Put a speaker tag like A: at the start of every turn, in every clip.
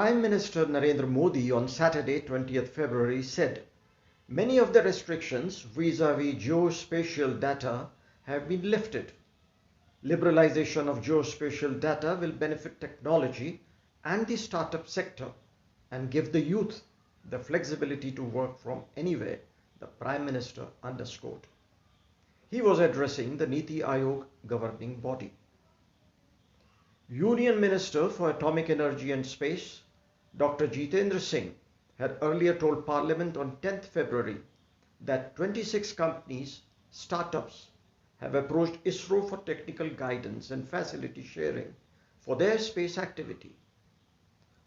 A: Prime Minister Narendra Modi on Saturday, 20th February said, many of the restrictions vis-a-vis geospatial data have been lifted. Liberalization of geospatial data will benefit technology and the startup sector and give the youth the flexibility to work from anywhere, the Prime Minister underscored. He was addressing the Niti Aayog governing body. Union Minister for Atomic Energy and Space, Dr. Jitendra Singh, had earlier told Parliament on 10th February that 26 companies, startups, have approached ISRO for technical guidance and facility sharing for their space activity.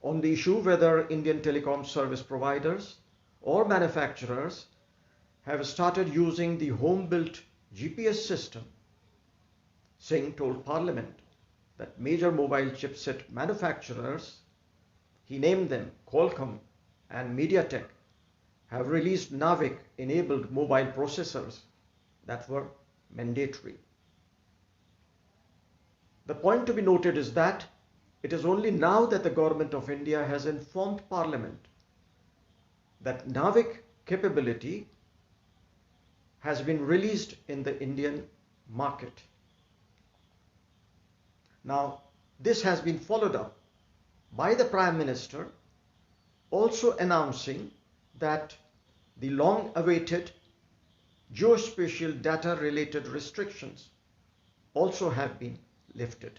A: On the issue whether Indian telecom service providers or manufacturers have started using the home-built GPS system, Singh told Parliament that major mobile chipset manufacturers, he named them Qualcomm and MediaTek, have released NavIC enabled mobile processors that were mandatory. The point to be noted is that it is only now that the Government of India has informed Parliament that NavIC capability has been released in the Indian market. Now, this has been followed up by the Prime Minister also announcing that the long-awaited geospatial data related restrictions also have been lifted.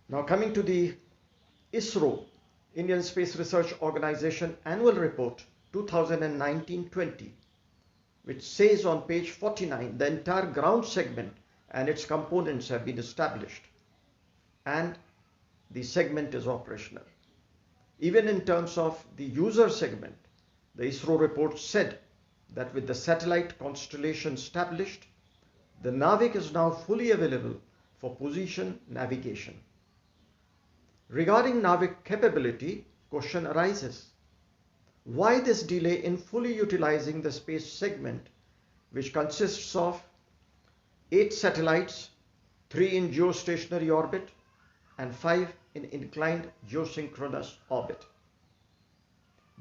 A: Now coming to the ISRO, Indian Space Research Organization Annual Report 2019-20, which says on page 49 the entire ground segment and its components have been established and the segment is operational. Even in terms of the user segment, the ISRO report said that with the satellite constellation established, the NavIC is now fully available for position navigation. Regarding NavIC capability, question arises. Why this delay in fully utilizing the space segment, which consists of 8 satellites, 3 in geostationary orbit and 5 in inclined geosynchronous orbit?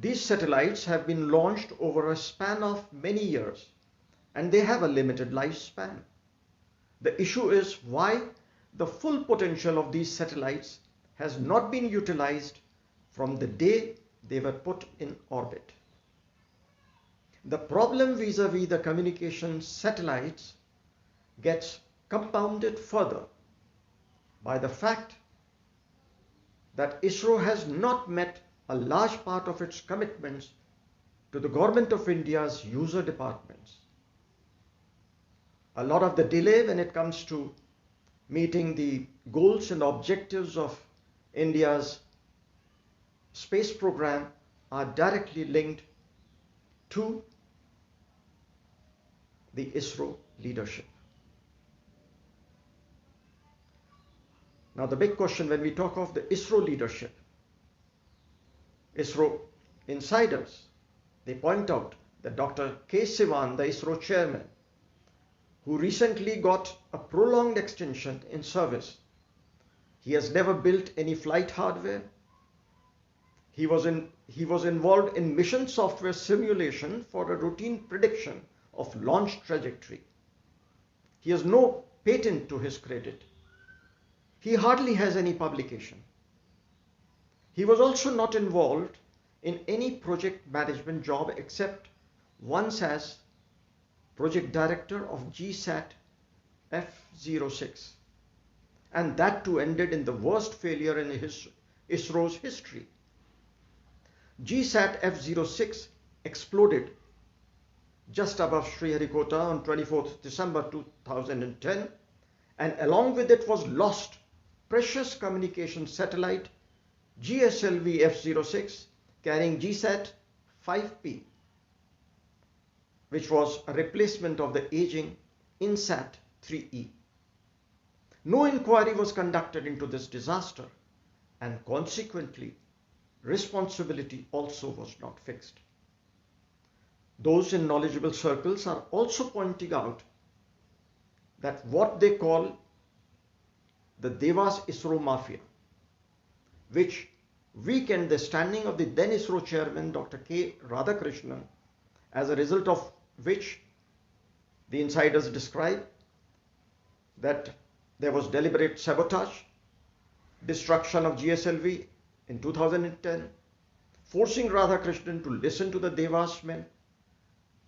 A: These satellites have been launched over a span of many years and they have a limited lifespan. The issue is why the full potential of these satellites has not been utilized from the day they were put in orbit. The problem vis-a-vis the communication satellites gets compounded further by the fact that ISRO has not met a large part of its commitments to the Government of India's user departments. A lot of the delay when it comes to meeting the goals and objectives of India's space program are directly linked to the ISRO leadership. Now the big question when we talk of the ISRO leadership, ISRO insiders, they point out that Dr. K. Sivan, the ISRO chairman, who recently got a prolonged extension in service, he has never built any flight hardware. He was involved in mission software simulation for a routine prediction of launch trajectory. He has no patent to his credit. He hardly has any publication. He was also not involved in any project management job except once as project director of GSAT F06, and that too ended in the worst failure in ISRO's history. GSAT F06 exploded just above Sriharikota on 24th December 2010, and along with it was lost precious communication satellite GSLV F06 carrying GSAT 5P, which was a replacement of the aging INSAT 3E. No inquiry was conducted into this disaster, and consequently, responsibility also was not fixed. Those in knowledgeable circles are also pointing out that what they call the Devas ISRO Mafia, which weakened the standing of the then ISRO chairman Dr. K. Radhakrishnan, as a result of which the insiders describe that there was deliberate sabotage, destruction of GSLV in 2010, forcing Radhakrishnan to listen to the Devas men,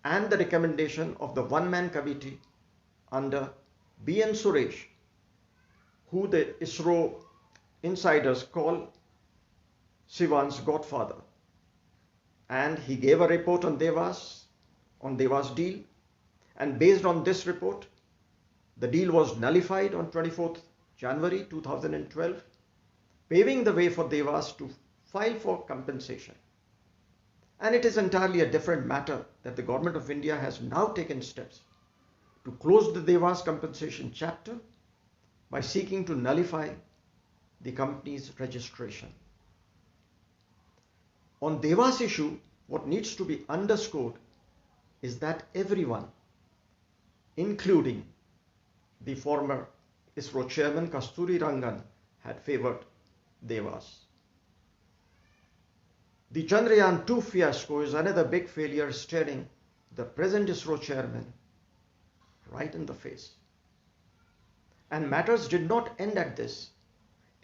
A: and the recommendation of the one-man committee under B.N. Suresh, who the ISRO insiders call Sivan's godfather. And he gave a report on Devas deal, and based on this report, the deal was nullified on 24th January 2012, paving the way for Devas to file for compensation. And it is entirely a different matter that the Government of India has now taken steps to close the Devas compensation chapter by seeking to nullify the company's registration. On Devas issue, what needs to be underscored is that everyone, including the former ISRO chairman Kasturi Rangan, had favored Devas. The Chandrayaan-2 fiasco is another big failure staring the present ISRO chairman right in the face. And matters did not end at this.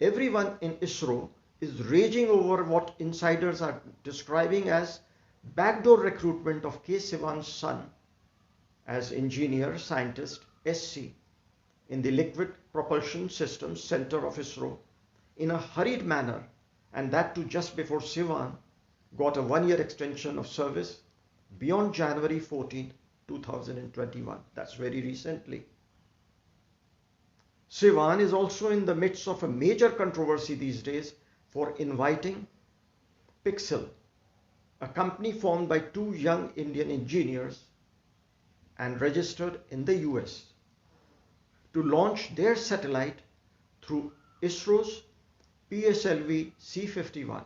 A: Everyone in ISRO is raging over what insiders are describing as backdoor recruitment of K. Sivan's son as engineer scientist SC in the Liquid Propulsion Systems Center of ISRO in a hurried manner, and that too just before Sivan got a one-year extension of service beyond January 14, 2021. That's very recently. Sivan is also in the midst of a major controversy these days for inviting Pixel, a company formed by two young Indian engineers and registered in the US, to launch their satellite through ISRO's PSLV C-51.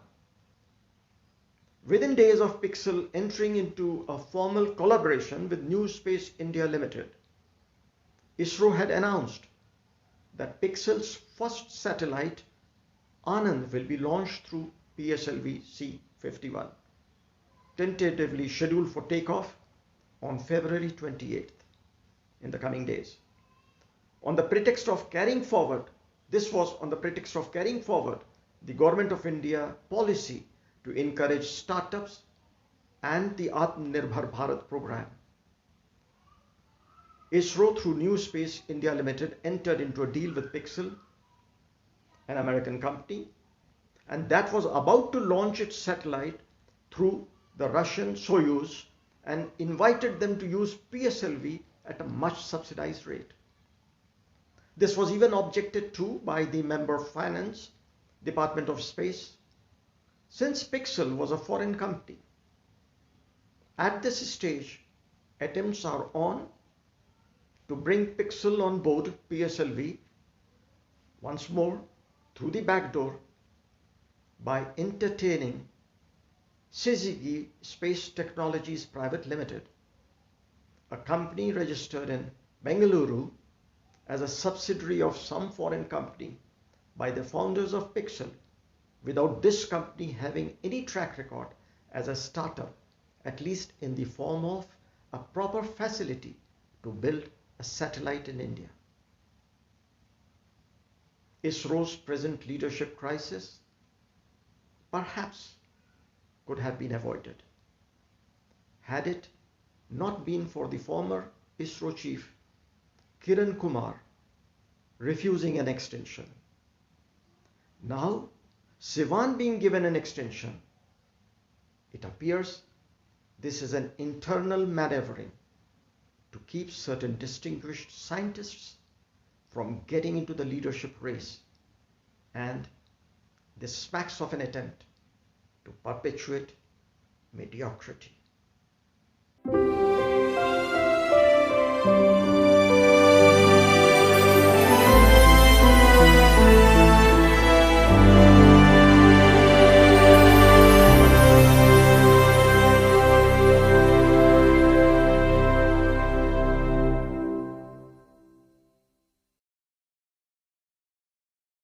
A: Within days of Pixel entering into a formal collaboration with New Space India Limited, ISRO had announced that Pixel's first satellite, Anand, will be launched through PSLV C-51, tentatively scheduled for takeoff on February 28th, in the coming days. On the pretext of carrying forward the Government of India policy to encourage startups and the Atmanirbhar Bharat program. ISRO, through New Space India Limited, entered into a deal with Pixel, an American company, and that was about to launch its satellite through the Russian Soyuz, and invited them to use PSLV at a much subsidized rate. This was even objected to by the member finance Department of Space, since Pixel was a foreign company. At this stage, attempts are on to bring Pixel on board PSLV once more through the back door by entertaining Syzygy Space Technologies Private Limited, a company registered in Bengaluru as a subsidiary of some foreign company by the founders of Pixel, without this company having any track record as a startup, at least in the form of a proper facility to build a satellite in India. ISRO's present leadership crisis perhaps could have been avoided had it not been for the former ISRO chief Kiran Kumar refusing an extension. Now, Sivan being given an extension, it appears this is an internal maneuvering to keep certain distinguished scientists from getting into the leadership race, and this smacks of an attempt to perpetuate mediocrity.